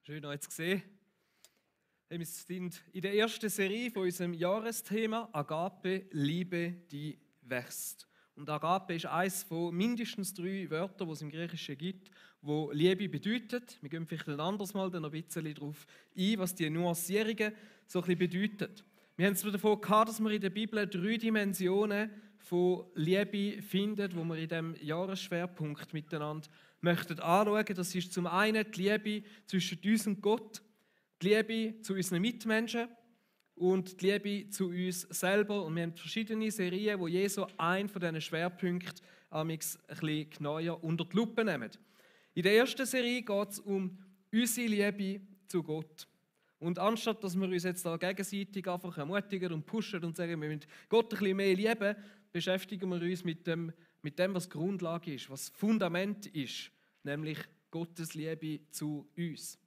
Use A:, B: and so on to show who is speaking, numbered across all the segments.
A: Schön, euch zu sehen. Wir sind in der ersten Serie von unserem Jahresthema Agape, Liebe, die wächst. Und Agape ist eines von mindestens 3 Wörtern, die es im Griechischen gibt, wo Liebe bedeutet. Wir gehen vielleicht ein anderes Mal dann noch ein bisschen darauf ein, was die Nuancierungen so ein bisschen bedeuten. Wir haben es davon gehabt, dass wir in der Bibel 3 Dimensionen von Liebe finden, wo wir in diesem Jahresschwerpunkt miteinander möchten anschauen. Das ist zum einen die Liebe zwischen uns und Gott, die Liebe zu unseren Mitmenschen und die Liebe zu uns selber. Und wir haben verschiedene Serien, wo Jesus einen von diesen Schwerpunkten ein bisschen genauer unter die Lupe nimmt. In der ersten Serie geht es um unsere Liebe zu Gott. Und anstatt dass wir uns jetzt da gegenseitig einfach ermutigen und pushen und sagen, wir müssen Gott ein bisschen mehr lieben, beschäftigen wir uns mit dem, was Grundlage ist, was Fundament ist, nämlich Gottes Liebe zu uns.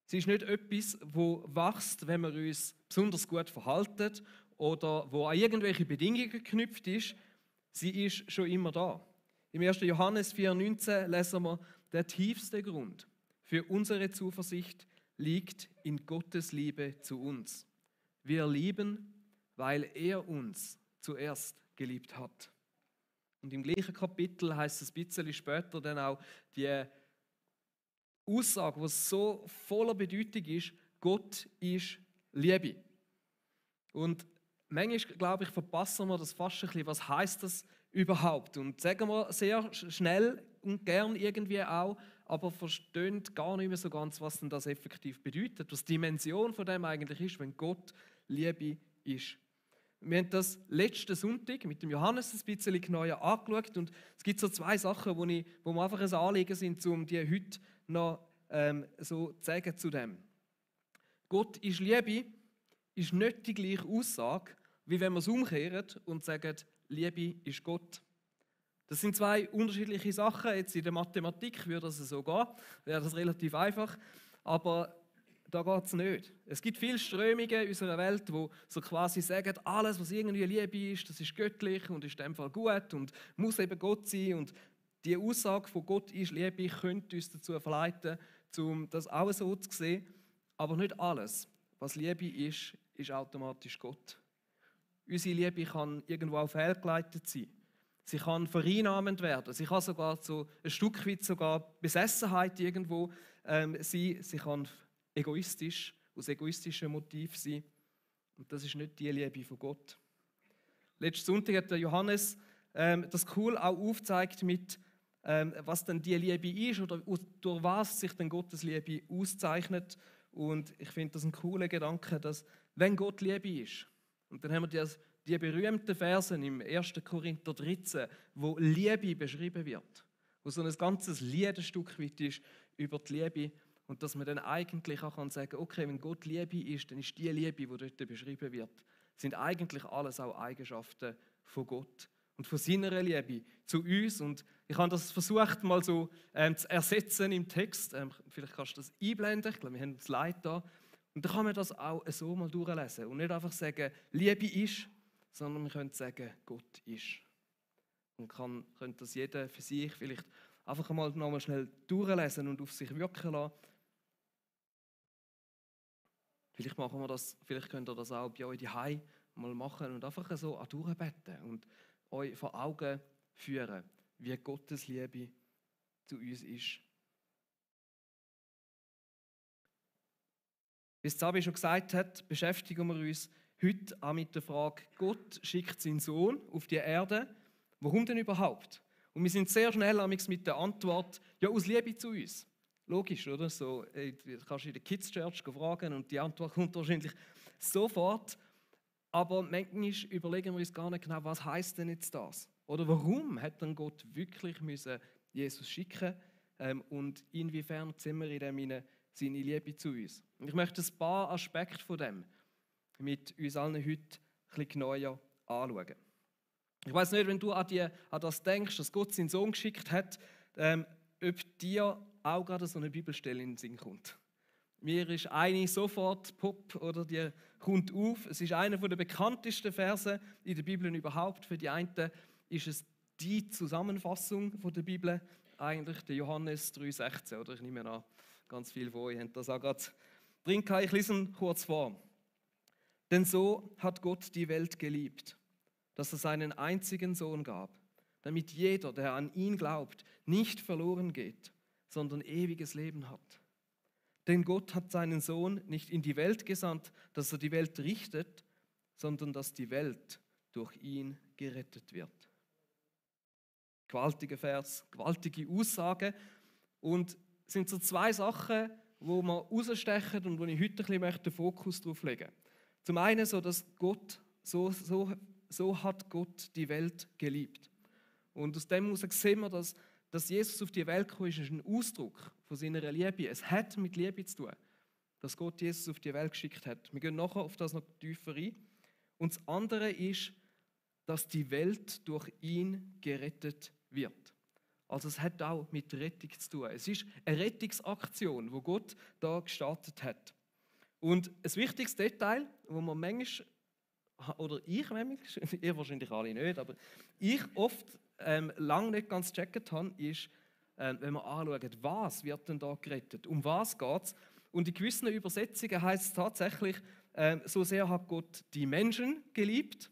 A: Sie ist nicht etwas, wo wächst, wenn wir uns besonders gut verhalten oder wo an irgendwelche Bedingungen geknüpft ist. Sie ist schon immer da. Im 1. Johannes 4,19 lesen wir, der tiefste Grund für unsere Zuversicht liegt in Gottes Liebe zu uns. Wir lieben, weil er uns zuerst geliebt hat. Und im gleichen Kapitel heißt es ein bisschen später dann auch die Aussage, die so voller Bedeutung ist, Gott ist Liebe. Und manchmal, glaube ich, verpassen wir das fast ein bisschen, was heisst das überhaupt? Und sagen wir sehr schnell und gern irgendwie auch, aber verstehen gar nicht mehr so ganz, was denn das effektiv bedeutet, was die Dimension von dem eigentlich ist, wenn Gott Liebe ist. Wir haben das letzten Sonntag mit dem Johannes ein bisschen genauer angeschaut und es gibt so 2 Sachen, wo mir einfach ein Anliegen sind, um die heute noch so zu sagen zu dem. Gott ist Liebe, ist nicht die gleiche Aussage, wie wenn wir es umkehren und sagen, Liebe ist Gott. Das sind 2 unterschiedliche Sachen. Jetzt in der Mathematik würde das so gehen, wäre das relativ einfach, aber da geht es nicht. Es gibt viele Strömungen in unserer Welt, die so quasi sagen, alles, was irgendwie Liebe ist, das ist göttlich und ist in dem Fall gut und muss eben Gott sein. Und die Aussage von Gott ist Liebe könnte uns dazu verleiten, um das auch so zu sehen. Aber nicht alles, was Liebe ist, ist automatisch Gott. Unsere Liebe kann irgendwo auch fehlgeleitet sein. Sie kann vereinnahmend werden. Sie kann sogar so ein Stück weit sogar Besessenheit irgendwo sein. Sie kann egoistisch, aus egoistischen Motiven sein. Und das ist nicht die Liebe von Gott. Letzten Sonntag hat der Johannes das cool auch aufgezeigt mit, was denn die Liebe ist oder durch was sich denn Gottes Liebe auszeichnet. Und ich finde das ein cooler Gedanke, dass wenn Gott Liebe ist, und dann haben wir die berühmten Versen im 1. Korinther 13, wo Liebe beschrieben wird, wo so ein ganzes Lied ein Stück weit ist über die Liebe. Und dass man dann eigentlich auch sagen kann, okay, wenn Gott Liebe ist, dann ist die Liebe, die dort beschrieben wird, sind eigentlich alles auch Eigenschaften von Gott und von seiner Liebe zu uns. Und ich habe das versucht mal so zu ersetzen im Text. Vielleicht kannst du das einblenden, ich glaube, wir haben ein Slide da. Und dann kann man das auch so mal durchlesen und nicht einfach sagen, Liebe ist, sondern man könnte sagen, Gott ist. Und könnte das jeder für sich vielleicht einfach mal nochmal schnell durchlesen und auf sich wirken lassen. Vielleicht machen wir das, vielleicht könnt ihr das auch bei euch daheim mal machen und einfach so durchbeten und euch vor Augen führen, wie Gottes Liebe zu uns ist. Wie es Sabi schon gesagt hat, beschäftigen wir uns heute auch mit der Frage, Gott schickt seinen Sohn auf die Erde, warum denn überhaupt? Und wir sind sehr schnell mit der Antwort, ja, aus Liebe zu uns. Logisch, oder? So, du kannst in der Kids Church fragen und die Antwort kommt wahrscheinlich sofort. Aber manchmal überlegen wir uns gar nicht genau, was heisst denn jetzt das? Oder warum hat dann Gott wirklich Jesus schicken und inwiefern sehen wir in dem seine Liebe zu uns? Und ich möchte ein paar Aspekte von dem mit uns allen heute ein bisschen genauer anschauen. Ich weiß nicht, wenn du an das denkst, dass Gott seinen Sohn geschickt hat, ob dir auch gerade so eine Bibelstelle in den Sinn kommt. Mir ist eine sofort Pop oder die kommt auf. Es ist einer der bekanntesten Verse in der Bibel überhaupt. Für die einen ist es die Zusammenfassung von der Bibel eigentlich der Johannes 3,16, oder? Ich nehme an, ganz viel von euch haben das auch gerade drin gehabt. Ich lese ihn kurz vor. Denn so hat Gott die Welt geliebt, dass er seinen einzigen Sohn gab, damit jeder, der an ihn glaubt, nicht verloren geht, sondern ewiges Leben hat. Denn Gott hat seinen Sohn nicht in die Welt gesandt, dass er die Welt richtet, sondern dass die Welt durch ihn gerettet wird. Gewaltiger Vers, gewaltige Aussage. Und es sind so zwei Sachen, wo man rausstechen und wo ich heute ein bisschen den Fokus drauf legen möchte. Zum einen so, dass Gott, so hat Gott die Welt geliebt. Und aus dem heraus sehen wir, dass Jesus auf die Welt gekommen ist ein Ausdruck von seiner Liebe. Es hat mit Liebe zu tun, dass Gott Jesus auf die Welt geschickt hat. Wir gehen nachher auf das noch tiefer ein. Und das andere ist, dass die Welt durch ihn gerettet wird. Also es hat auch mit Rettung zu tun. Es ist eine Rettungsaktion, die Gott da gestartet hat. Und ein wichtiges Detail, wo man manchmal, oder ich manchmal, ihr wahrscheinlich alle nicht, aber ich oft lange nicht ganz gecheckt habe, ist, wenn man anschaut, was wird denn da gerettet, um was geht es. Und in gewissen Übersetzungen heißt es tatsächlich, so sehr hat Gott die Menschen geliebt,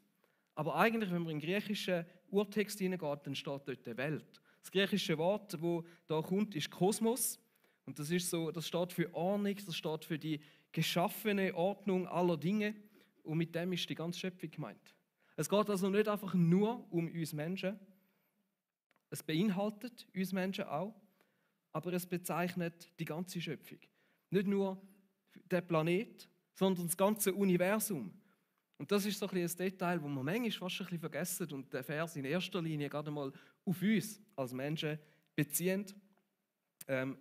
A: aber eigentlich, wenn man in den griechischen Urtext hineingeht, dann steht dort die Welt. Das griechische Wort, das da kommt, ist Kosmos. Und das steht für Ordnung, das steht für die geschaffene Ordnung aller Dinge. Und mit dem ist die ganze Schöpfung gemeint. Es geht also nicht einfach nur um uns Menschen. Es beinhaltet uns Menschen auch, aber es bezeichnet die ganze Schöpfung. Nicht nur der Planet, sondern das ganze Universum. Und das ist so ein Detail, das man manchmal fast ein bisschen vergessen und der Vers in erster Linie gerade mal auf uns als Menschen beziehen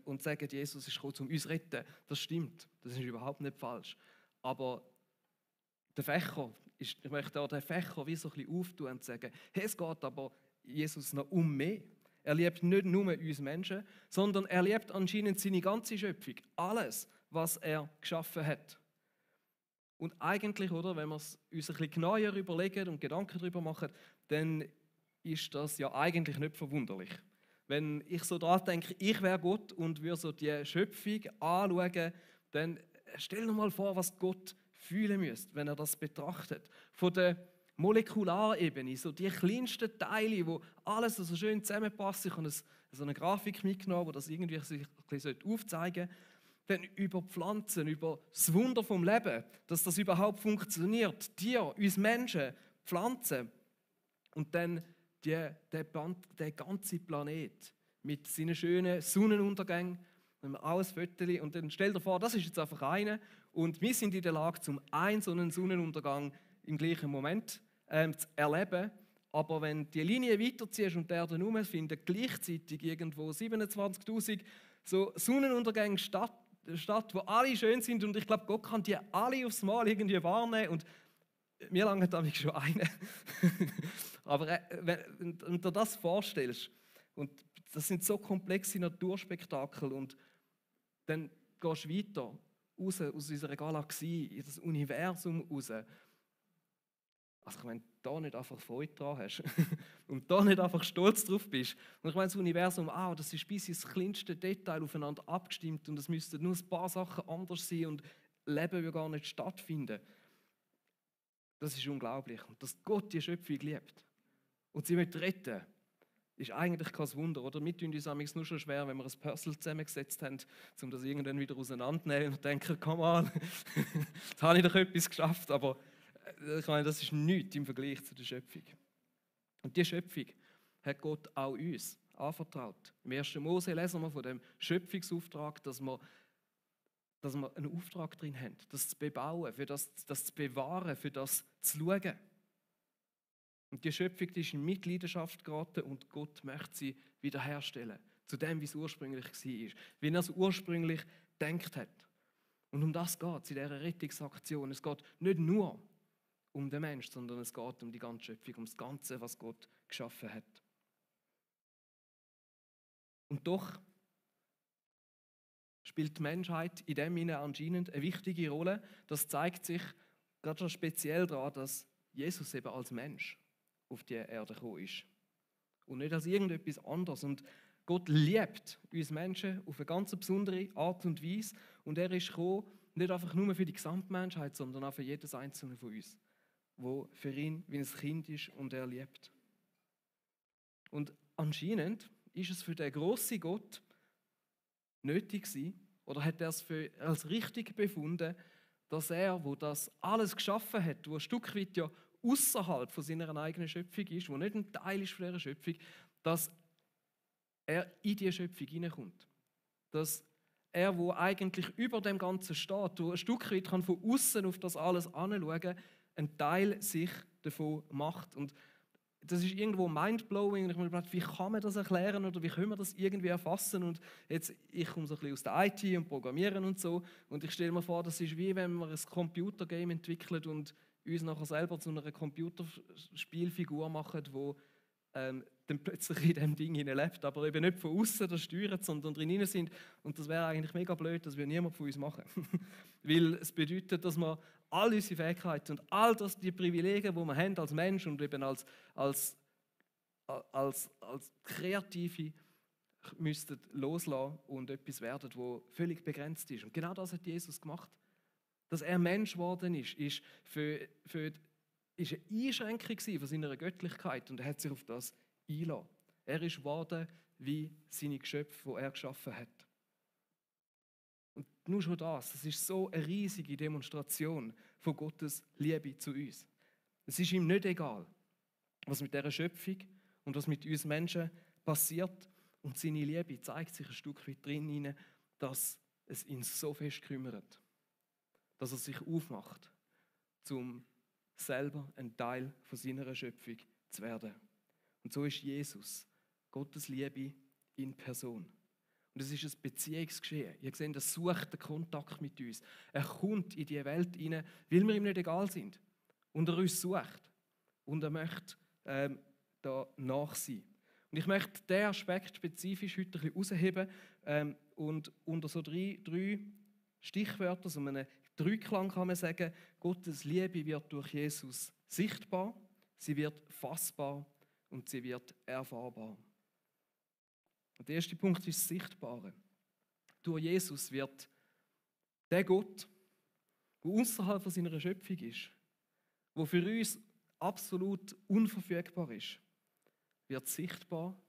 A: und sagen, Jesus ist gekommen, um uns zu retten. Das stimmt, das ist überhaupt nicht falsch. Aber der Fächer, ich möchte auch den Fächer wie so ein bisschen auftun und sagen, hey, es geht aber Jesus noch um mehr. Er liebt nicht nur uns Menschen, sondern er liebt anscheinend seine ganze Schöpfung, alles, was er geschaffen hat. Und eigentlich, oder, wenn wir es uns ein bisschen genauer überlegen und Gedanken darüber machen, dann ist das ja eigentlich nicht verwunderlich. Wenn ich so daran denke, ich wäre Gott und würde so die Schöpfung anschauen, dann stell dir mal vor, was Gott fühlen müsste, wenn er das betrachtet. Von der Molekularebene, so die kleinsten Teile, wo alles so schön zusammenpasst. Ich habe so eine Grafik mitgenommen, wo das irgendwie sich ein bisschen aufzeigen sollte. Dann über Pflanzen, über das Wunder vom Leben, dass das überhaupt funktioniert. Tiere, uns Menschen, Pflanzen. Und dann der ganze Planet mit seinen schönen Sonnenuntergängen. Alles Fotos. Und dann stell dir vor, das ist jetzt einfach einer. Und wir sind in der Lage, so einen Sonnenuntergang im gleichen Moment zu erleben. Aber wenn die Linie weiterziehst und der dann rum, finden gleichzeitig irgendwo 27.000 so Sonnenuntergänge statt, wo alle schön sind. Und ich glaube, Gott kann die alle aufs Mal irgendwie wahrnehmen. Und mir lange damit schon eine. Aber wenn du dir das vorstellst, und das sind so komplexe Naturspektakel, und dann gehst du weiter raus aus unserer Galaxie, in das Universum raus. Also ich meine, da nicht einfach Freude dran hast und da nicht einfach stolz drauf bist. Und ich meine, das Universum auch, das ist bis ins kleinste Detail aufeinander abgestimmt und es müssten nur ein paar Sachen anders sein und Leben würde gar nicht stattfinden. Das ist unglaublich. Und dass Gott die Schöpfung liebt und sie mit retten, ist eigentlich kein Wunder. Oder wir tun uns manchmal nur schon schwer, wenn wir ein Puzzle zusammengesetzt haben, um das irgendwann wieder auseinanderzunehmen und denken, come on, jetzt habe ich doch etwas geschafft. Aber ich meine, das ist nichts im Vergleich zu der Schöpfung. Und die Schöpfung hat Gott auch uns anvertraut. Im 1. Mose lesen wir von dem Schöpfungsauftrag, dass wir einen Auftrag drin haben, das zu bebauen, für das zu bewahren, für das zu schauen. Und die Schöpfung die ist in Mitleidenschaft geraten und Gott möchte sie wiederherstellen, zu dem, wie es ursprünglich war, wie er es ursprünglich gedacht hat. Und um das geht es in dieser Rettungsaktion. Es geht nicht nur um den Menschen, sondern es geht um die ganze Schöpfung, um das Ganze, was Gott geschaffen hat. Und doch spielt die Menschheit in dem Sinne anscheinend eine wichtige Rolle. Das zeigt sich gerade schon speziell daran, dass Jesus eben als Mensch auf die Erde gekommen ist. Und nicht als irgendetwas anderes. Und Gott liebt uns Menschen auf eine ganz besondere Art und Weise und er ist gekommen, nicht einfach nur für die Gesamtmenschheit, sondern auch für jedes einzelne von uns, wo für ihn wie ein Kind ist und er liebt. Und anscheinend ist es für den grossen Gott nötig gewesen, oder hat er es als richtig befunden, dass er, wo das alles geschaffen hat, wo ein Stück weit ja außerhalb von seiner eigenen Schöpfung ist, wo nicht ein Teil ist von dieser Schöpfung, dass er in diese Schöpfung hineinkommt. Dass er, wo eigentlich über dem Ganzen steht, wo ein Stück weit kann von außen auf das alles anschauen, ein Teil sich davon macht. Und das ist irgendwo mindblowing. Ich habe mir gedacht, wie kann man das erklären oder wie können wir das irgendwie erfassen? Und jetzt, ich komme so ein bisschen aus der IT und Programmieren und so. Und ich stelle mir vor, das ist wie wenn man ein Computergame entwickelt und uns nachher selber zu einer Computerspielfigur machen, die dann plötzlich in diesem Ding lebt, aber eben nicht von außen das steuert, sondern drin sind. Und das wäre eigentlich mega blöd, das würde niemand von uns machen. Weil es bedeutet, dass wir all unsere Fähigkeiten und all das, die Privilegien, die wir haben als Mensch und eben als Kreative, müssten loslassen und etwas werden, das völlig begrenzt ist. Und genau das hat Jesus gemacht. Dass er Mensch geworden ist eine Einschränkung von seiner Göttlichkeit und er hat sich auf das eingelassen. Er ist geworden wie seine Geschöpfe, die er geschaffen hat. Und nur schon das ist so eine riesige Demonstration von Gottes Liebe zu uns. Es ist ihm nicht egal, was mit dieser Schöpfung und was mit uns Menschen passiert. Und seine Liebe zeigt sich ein Stück weit drin, dass es ihn so fest kümmert, dass er sich aufmacht, um selber ein Teil von seiner Schöpfung zu werden. Und so ist Jesus, Gottes Liebe in Person. Und es ist ein Beziehungsgeschehen. Ihr seht, er sucht den Kontakt mit uns. Er kommt in die Welt hinein, weil wir ihm nicht egal sind. Und er uns sucht. Und er möchte da nach sein. Und ich möchte diesen Aspekt spezifisch heute ein bisschen herausheben und unter so drei Stichwörter, so einen Dreiklang kann man sagen, Gottes Liebe wird durch Jesus sichtbar, sie wird fassbar und sie wird erfahrbar. Und der erste Punkt ist das Sichtbare. Durch Jesus wird der Gott, der außerhalb von seiner Schöpfung ist, der für uns absolut unverfügbar ist, wird sichtbar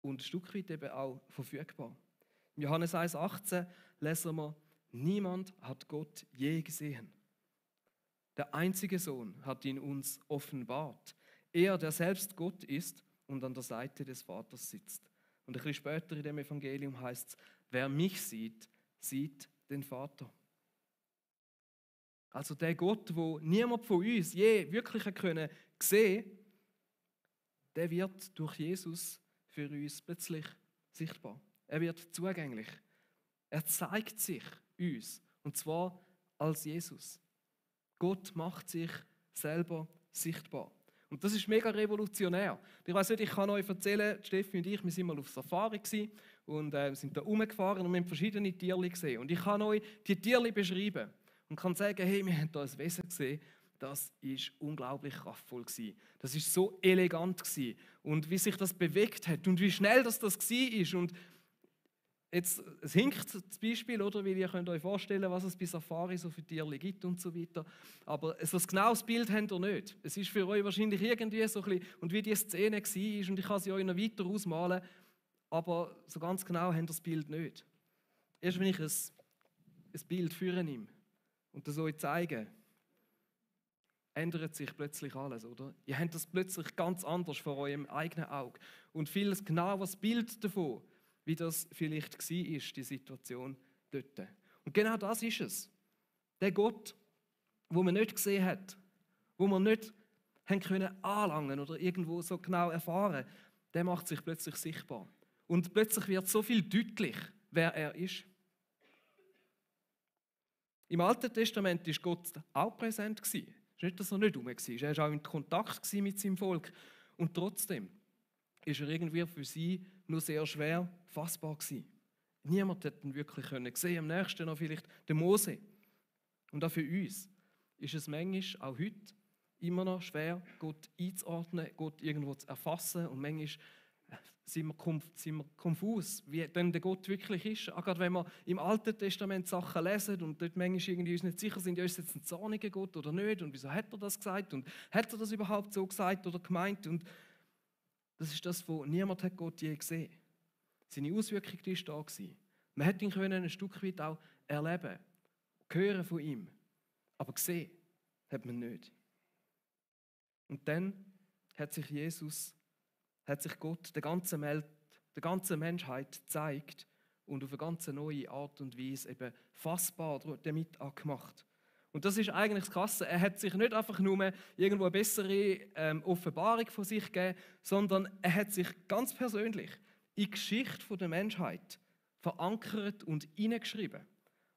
A: und ein Stück weit eben auch verfügbar. In Johannes 1,18 lesen wir, niemand hat Gott je gesehen. Der einzige Sohn hat ihn uns offenbart. Er, der selbst Gott ist und an der Seite des Vaters sitzt. Und ein bisschen später in dem Evangelium heißt es, wer mich sieht, sieht den Vater. Also der Gott, wo niemand von uns je wirklich sehen konnte, der wird durch Jesus für uns plötzlich sichtbar. Er wird zugänglich. Er zeigt sich uns, und zwar als Jesus. Gott macht sich selber sichtbar. Und das ist mega revolutionär. Ich weiss nicht, ich kann euch erzählen, Steffi und ich, wir waren mal auf Safari und sind da rumgefahren und wir haben verschiedene Tiere gesehen. Und ich kann euch die Tiere beschreiben und kann sagen, hey, wir haben da ein Wesen gesehen, das war unglaublich kraftvoll. Das war so elegant. Und wie sich das bewegt hat und wie schnell das war. Und jetzt, es hinkt das Beispiel, oder? Weil ihr könnt euch vorstellen, was es bei Safari so für Tiere gibt und so weiter. Aber so ein genaues Bild habt ihr nicht. Es ist für euch wahrscheinlich irgendwie so ein bisschen, und wie die Szene war, und ich kann sie euch noch weiter ausmalen, aber so ganz genau habt ihr das Bild nicht. Erst wenn ich ein Bild führen nehme und das euch zeige, ändert sich plötzlich alles, oder? Ihr habt das plötzlich ganz anders vor eurem eigenen Auge. Und vieles genau das Bild davon, wie das vielleicht war, die Situation dort. Und genau das ist es. Der Gott, wo man nicht gesehen hat, wo man nicht haben können anlangen oder irgendwo so genau erfahren, der macht sich plötzlich sichtbar. Und plötzlich wird so viel deutlich, wer er ist. Im Alten Testament war Gott auch präsent. Es ist nicht, dass er nicht rum war. Er war auch in Kontakt mit seinem Volk. Und trotzdem ist er irgendwie für sie nur sehr schwer fassbar gewesen. Niemand hat ihn wirklich sehen. Am nächsten noch vielleicht der Mose. Und auch für uns ist es manchmal, auch heute, immer noch schwer, Gott einzuordnen, Gott irgendwo zu erfassen. Und manchmal sind wir konfus, wie denn der Gott wirklich ist. Auch gerade wenn wir im Alten Testament Sachen lesen und dort manchmal irgendwie uns nicht sicher sind, ist es jetzt ein zorniger Gott oder nicht und wieso hat er das gesagt und hat er das überhaupt so gesagt oder gemeint. Und das ist das, wo niemand hat Gott je gesehen. Seine Auswirkung die ist da gewesen. Man hätte ihn können ein Stück weit auch erleben, hören von ihm, aber gesehen hat man nicht. Und dann hat sich Gott der ganzen Menschheit gezeigt und auf eine ganz neue Art und Weise eben fassbar damit angemacht. Und das ist eigentlich das Krasse. Er hat sich nicht einfach nur irgendwo eine bessere Offenbarung von sich gegeben, sondern er hat sich ganz persönlich in die Geschichte der Menschheit verankert und hineingeschrieben.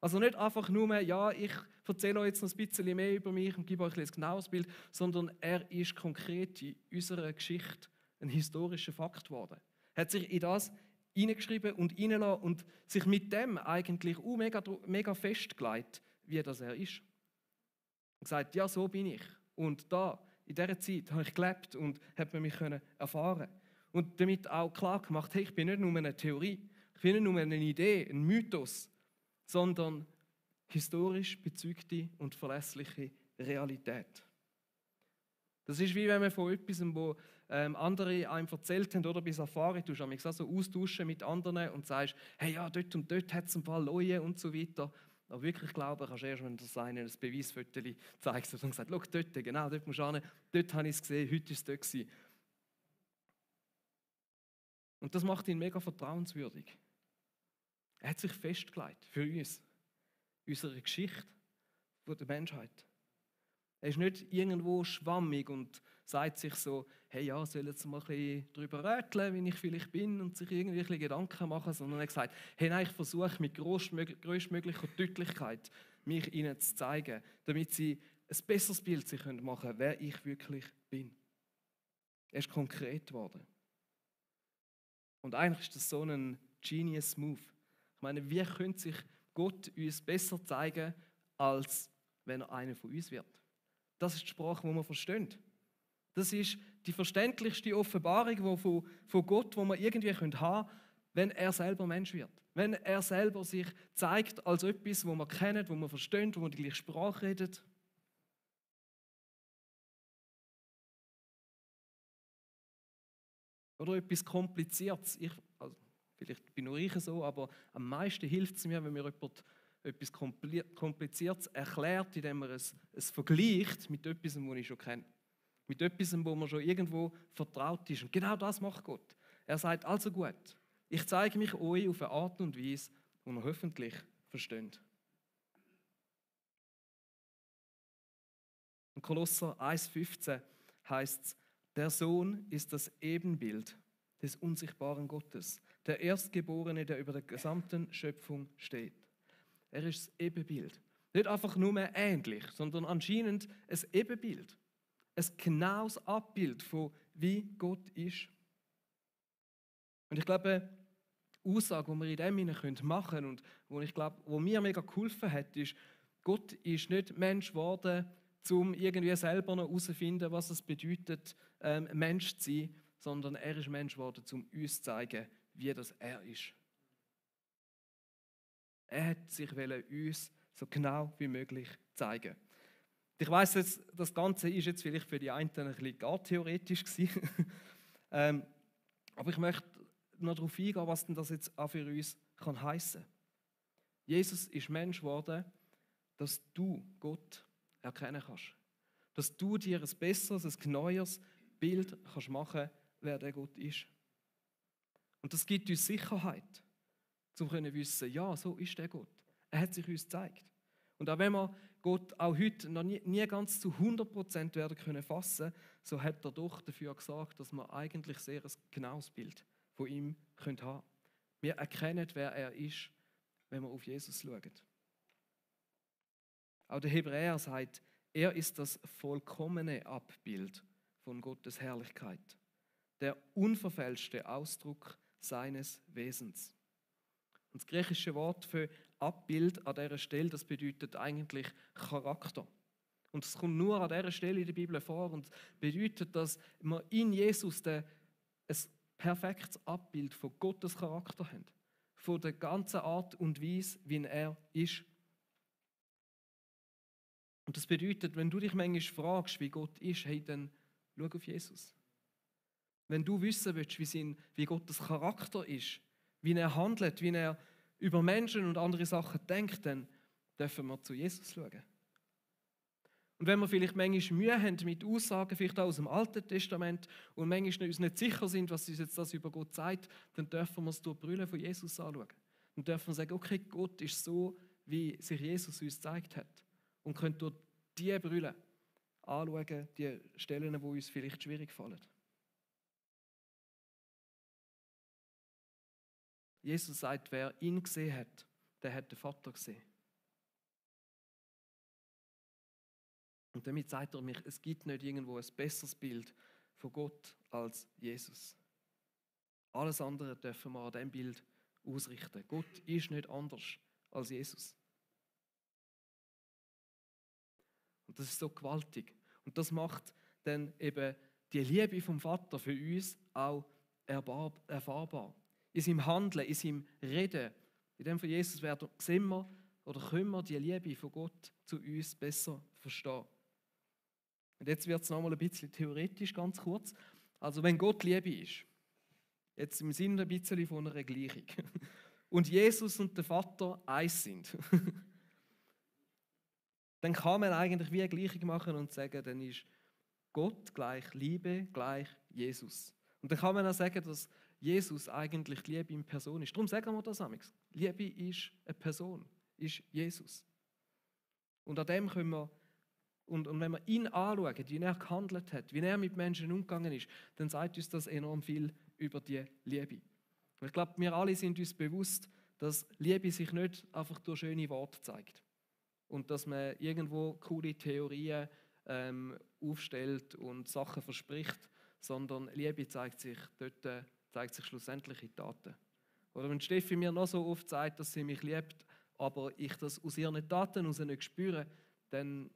A: Also nicht einfach nur, ja, ich erzähle euch jetzt noch ein bisschen mehr über mich und gebe euch ein genaues Bild, sondern er ist konkret in unserer Geschichte ein historischer Fakt geworden. Er hat sich in das hineingeschrieben und hineingelassen und sich mit dem eigentlich auch mega festgelegt, wie das er ist. Und gesagt, ja, so bin ich. Und da, in dieser Zeit, habe ich gelebt und habe mich erfahren. Und damit auch klar gemacht, hey, ich bin nicht nur eine Theorie, ich bin nicht nur eine Idee, ein Mythos, sondern historisch bezeugte und verlässliche Realität. Das ist wie wenn man von etwas, wo andere einem erzählt haben, oder bei Safari, du kannst auch so austauschen mit anderen und sagst, hey, ja, dort und dort hat es ein paar Leute und so weiter. Aber wirklich glauben kannst du erst, wenn das eine ein Beweisfoto zeigt und sagt, schau, dort, genau, dort musst du hin, dort habe ich es gesehen, heute war es dort gewesen. Und das macht ihn mega vertrauenswürdig. Er hat sich festgelegt für uns, unsere Geschichte der Menschheit. Er ist nicht irgendwo schwammig und sagt sich so, hey ja, soll jetzt mal ein bisschen darüber rätseln, wie ich vielleicht bin und sich irgendwie ein bisschen Gedanken machen, sondern er hat gesagt, hey nein, ich versuche mit größtmöglicher Deutlichkeit mich ihnen zu zeigen, damit sie ein besseres Bild sich machen können, wer ich wirklich bin. Er ist konkret geworden. Und eigentlich ist das so ein genius Move. Ich meine, wie könnte sich Gott uns besser zeigen, als wenn er einer von uns wird? Das ist die Sprache, die wir verstehen. Das ist die verständlichste Offenbarung von Gott, die wir irgendwie haben können, wenn er selber Mensch wird. Wenn er selber sich zeigt als etwas, wo wir kennen, wo wir verstehen, wo wir die gleiche Sprache reden. Oder etwas Kompliziertes. Vielleicht bin nur ich so, aber am meisten hilft es mir, wenn mir jemand etwas Kompliziertes erklärt, indem er es vergleicht mit etwas, was ich schon kenne. Mit etwas, wo man schon irgendwo vertraut ist. Und genau das macht Gott. Er sagt, also gut, ich zeige mich euch auf eine Art und Weise, die ihr hoffentlich versteht. In Kolosser 1,15 heißt es, der Sohn ist das Ebenbild des unsichtbaren Gottes, der Erstgeborene, der über der gesamten Schöpfung steht. Er ist das Ebenbild. Nicht einfach nur mehr ähnlich, sondern anscheinend ein Ebenbild. Ein genaues Abbild von wie Gott ist. Und ich glaube, die Aussage, die wir in dem machen können und wo mir mega geholfen hat, ist, Gott ist nicht Mensch geworden, um irgendwie selber noch herauszufinden, was es bedeutet, Mensch zu sein, sondern er ist Mensch geworden, um uns zu zeigen, wie das er ist. Er hat sich uns so genau wie möglich zeigen. Ich weiss jetzt, das Ganze ist jetzt vielleicht für die einen ein bisschen gar theoretisch gewesen. Aber ich möchte noch darauf eingehen, was denn das jetzt auch für uns kann heissen. Jesus ist Mensch geworden, dass du Gott erkennen kannst. Dass du dir ein besseres, ein neues Bild kannst machen, wer der Gott ist. Und das gibt uns Sicherheit, um zu wissen, ja, so ist der Gott. Er hat sich uns gezeigt. Und auch wenn wir Gott auch heute noch nie ganz zu 100% werden können fassen, so hat er doch dafür gesorgt, dass wir eigentlich sehr ein genaues Bild von ihm haben können. Wir erkennen, wer er ist, wenn wir auf Jesus schauen. Auch der Hebräer sagt, er ist das vollkommene Abbild von Gottes Herrlichkeit, der unverfälschte Ausdruck seines Wesens. Und das griechische Wort für Abbild an dieser Stelle, das bedeutet eigentlich Charakter. Und es kommt nur an dieser Stelle in der Bibel vor und bedeutet, dass man in Jesus ein perfektes Abbild von Gottes Charakter haben. Von der ganzen Art und Weise, wie er ist. Und das bedeutet, wenn du dich manchmal fragst, wie Gott ist, hey, dann schau auf Jesus. Wenn du wissen willst, wie Gottes Charakter ist, wie er handelt, wie er über Menschen und andere Sachen denkt, dann dürfen wir zu Jesus schauen. Und wenn wir vielleicht manchmal Mühe haben mit Aussagen, vielleicht auch aus dem Alten Testament, und manchmal uns nicht sicher sind, was uns jetzt das über Gott sagt, dann dürfen wir es durch die Brille von Jesus anschauen. Dann dürfen wir sagen, okay, Gott ist so, wie sich Jesus uns gezeigt hat. Und können durch diese Brille anschauen, die Stellen, die uns vielleicht schwierig fallen. Jesus sagt, wer ihn gesehen hat, der hat den Vater gesehen. Und damit sagt er mir, es gibt nicht irgendwo ein besseres Bild von Gott als Jesus. Alles andere dürfen wir an diesem Bild ausrichten. Gott ist nicht anders als Jesus. Und das ist so gewaltig. Und das macht dann eben die Liebe vom Vater für uns auch erfahrbar. In seinem Handeln, in seinem Reden, in dem von Jesus sehen wir oder können wir die Liebe von Gott zu uns besser verstehen. Und jetzt wird es nochmal ein bisschen theoretisch, ganz kurz. Also wenn Gott Liebe ist, jetzt im Sinne ein bisschen von einer Gleichung, und Jesus und der Vater eins sind, dann kann man eigentlich wie eine Gleichung machen und sagen, dann ist Gott gleich Liebe gleich Jesus. Und dann kann man auch sagen, dass Jesus eigentlich die Liebe in Person ist. Darum sagen wir das amigs. Liebe ist eine Person, ist Jesus. Und an dem können wir, und wenn wir ihn anschauen, wie er gehandelt hat, wie er mit Menschen umgegangen ist, dann sagt uns das enorm viel über die Liebe. Und ich glaube, wir alle sind uns bewusst, dass Liebe sich nicht einfach durch schöne Worte zeigt. Und dass man irgendwo coole Theorien aufstellt und Sachen verspricht, sondern Liebe zeigt sich schlussendlich in Taten. Oder wenn Steffi mir noch so oft sagt, dass sie mich liebt, aber ich das aus ihren Taten heraus nicht spüre, dann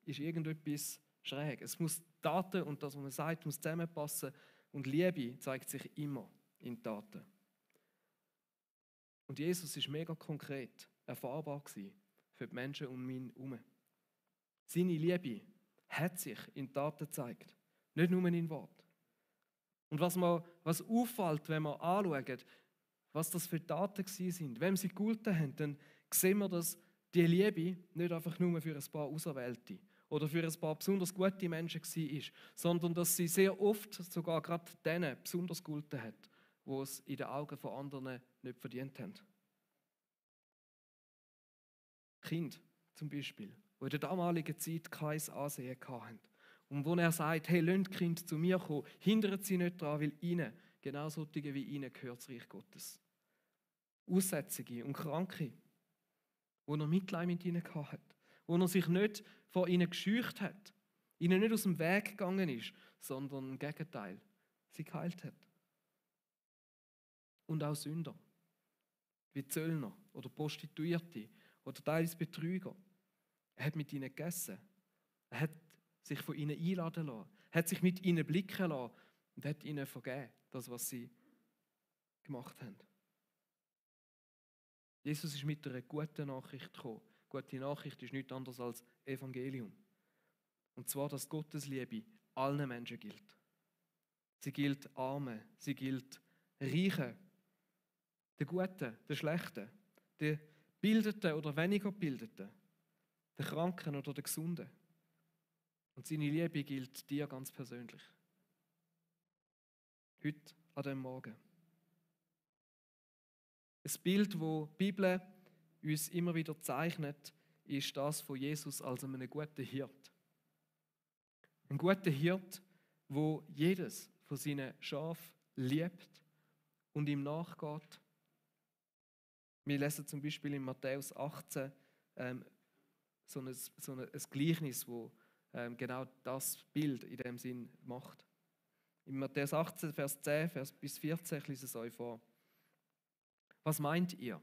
A: ist irgendetwas schräg. Es muss Taten und das, was man sagt, muss zusammenpassen. Und Liebe zeigt sich immer in Taten. Und Jesus ist mega konkret erfahrbar gewesen für die Menschen um ihn herum. Seine Liebe hat sich in Taten gezeigt, nicht nur in Wort. Und was auffällt, wenn wir anschauen, was das für Taten sind, wem sie gegolten haben, dann sehen wir, dass die Liebe nicht einfach nur für ein paar Auserwählte oder für ein paar besonders gute Menschen war, sondern dass sie sehr oft sogar gerade denen besonders gegolten hat, die es in den Augen von anderen nicht verdient haben. Kinder zum Beispiel, die in der damaligen Zeit kein Ansehen hatten. Und wo er sagt, hey, lasst die Kinder zu mir kommen, hindert sie nicht daran, weil ihnen, genau solche wie ihnen, gehört das Reich Gottes. Aussätzige und Kranke, wo er Mitleid mit ihnen hatte, wo er sich nicht vor ihnen gescheucht hat, ihnen nicht aus dem Weg gegangen ist, sondern im Gegenteil, sie geheilt hat. Und auch Sünder, wie Zöllner oder Prostituierte oder teils Betrüger. Er hat mit ihnen gegessen, er hat sich von ihnen einladen lassen, hat sich mit ihnen blicken lassen und hat ihnen vergeben, das, was sie gemacht haben. Jesus ist mit einer guten Nachricht gekommen. Die gute Nachricht ist nichts anderes als Evangelium. Und zwar, dass Gottes Liebe allen Menschen gilt. Sie gilt Armen, sie gilt Reichen, den Guten, den Schlechten, den Bildeten oder weniger Bildeten, den Kranken oder den Gesunden. Und seine Liebe gilt dir ganz persönlich. Heute an diesem Morgen. Ein Bild, das die Bibel uns immer wieder zeichnet, ist das von Jesus als einem guten Hirt. Ein guter Hirt, wo jedes von seinen Schafen liebt und ihm nachgeht. Wir lesen zum Beispiel in Matthäus 18 so ein Gleichnis, wo genau das Bild in dem Sinn macht. In Matthäus 18, Vers 10 bis 14, ich lese es euch vor. Was meint ihr?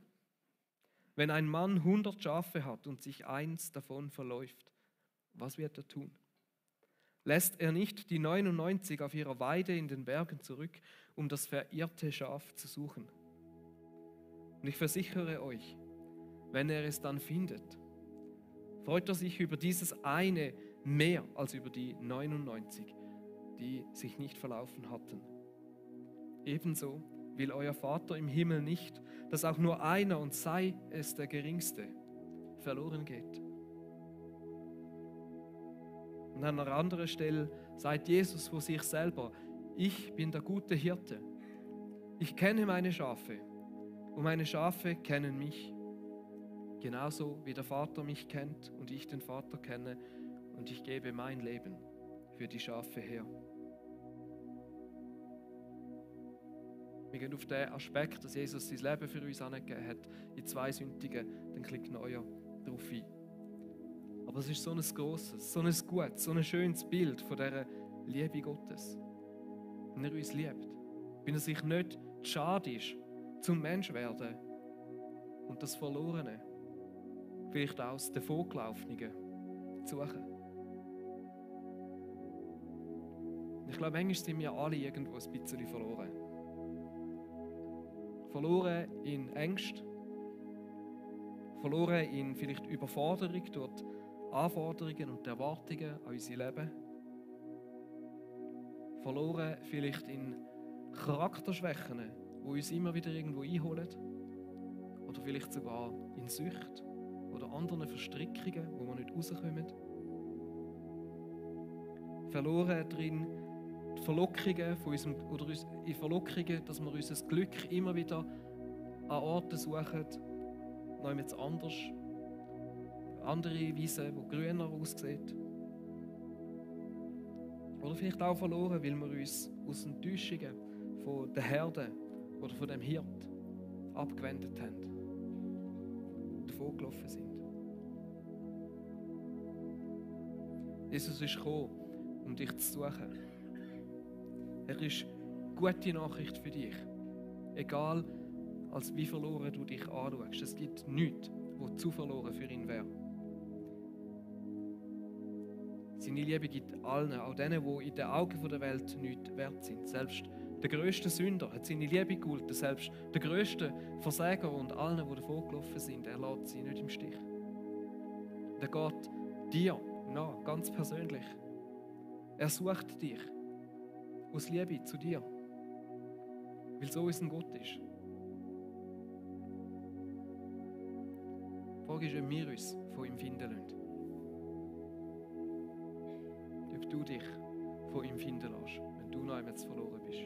A: Wenn ein Mann 100 Schafe hat und sich eins davon verläuft, was wird er tun? Lässt er nicht die 99 auf ihrer Weide in den Bergen zurück, um das verirrte Schaf zu suchen? Und ich versichere euch, wenn er es dann findet, freut er sich über dieses eine mehr als über die 99, die sich nicht verlaufen hatten. Ebenso will euer Vater im Himmel nicht, dass auch nur einer, und sei es der Geringste, verloren geht. Und an einer anderen Stelle sagt Jesus vor sich selber: Ich bin der gute Hirte. Ich kenne meine Schafe und meine Schafe kennen mich. Genauso wie der Vater mich kennt und ich den Vater kenne, und ich gebe mein Leben für die Schafe her. Wir gehen auf den Aspekt, dass Jesus sein Leben für uns angegeben hat, in 2 Sündigen, dann klickt euer drauf ein. Aber es ist so ein grosses, so ein gutes, so ein schönes Bild von dieser Liebe Gottes. Wenn er uns liebt, wenn er sich nicht schade ist, zum Mensch werden und das Verlorene, vielleicht auch das Davongelaufene, zu suchen. Ich glaube, manchmal sind wir alle irgendwo ein bisschen verloren. Verloren in Ängste, verloren in vielleicht Überforderung durch die Anforderungen und die Erwartungen an unser Leben, verloren vielleicht in Charakterschwächen, die uns immer wieder irgendwo einholen, oder vielleicht sogar in Sucht oder anderen Verstrickungen, wo wir nicht rauskommen. Verloren darin, die Verlockungen von unserem, oder in Verlockungen, dass wir unser Glück immer wieder an Orten suchen, noch jemand anders, andere Wiese, die grüner aussieht. Oder vielleicht auch verloren, weil wir uns aus Enttäuschungen von der Herde oder von dem Hirt abgewendet haben, davongelaufen sind. Jesus ist gekommen, um dich zu suchen. Er ist gute Nachricht für dich. Egal, als wie verloren du dich anschaust. Es gibt nichts, was zu verloren für ihn wäre. Seine Liebe gibt allen, auch denen, die in den Augen der Welt nichts wert sind. Selbst der grösste Sünder hat seine Liebe gehalten. Selbst der grösste Versager und allen, die davon gelaufen sind, er lässt sie nicht im Stich. Und er geht dir nach, ganz persönlich. Er sucht dich aus Liebe zu dir, weil so unser Gott ist. Die Frage ist, ob wir uns von ihm finden lassen. Ob du dich von ihm finden lässt, wenn du noch einmal verloren bist.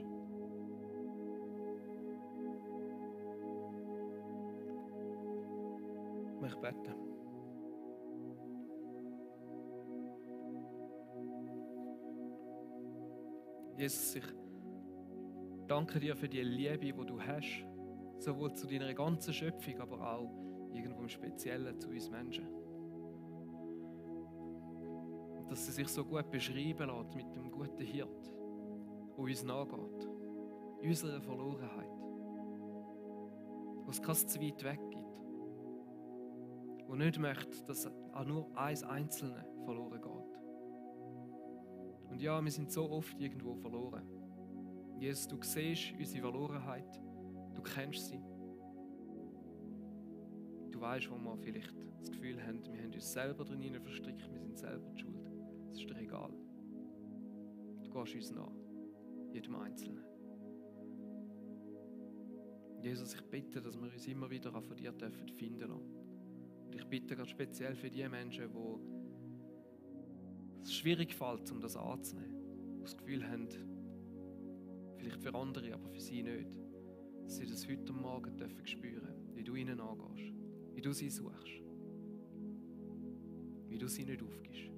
A: Ich möchte beten. Jesus, ich danke dir für die Liebe, die du hast, sowohl zu deiner ganzen Schöpfung, aber auch irgendwo im Speziellen zu uns Menschen. Und dass sie sich so gut beschreiben lässt mit dem guten Hirt, der uns nachgeht, in unserer Verlorenheit, wo es kein zu weit weg gibt, wo nicht möchte, dass auch nur eins Einzelne verloren geht. Und ja, wir sind so oft irgendwo verloren. Jesus, du siehst unsere Verlorenheit, du kennst sie. Du weißt, wo wir vielleicht das Gefühl haben, wir haben uns selber drin verstrickt, wir sind selber die Schuld. Es ist dir egal. Du gehst uns nach, jedem Einzelnen. Jesus, ich bitte, dass wir uns immer wieder von dir finden lassen. Und ich bitte ganz speziell für die Menschen, die es schwierig fällt, um das anzunehmen, die das Gefühl haben, vielleicht für andere, aber für sie nicht, dass sie das heute Morgen spüren dürfen, wie du ihnen angehst, wie du sie suchst, wie du sie nicht aufgibst.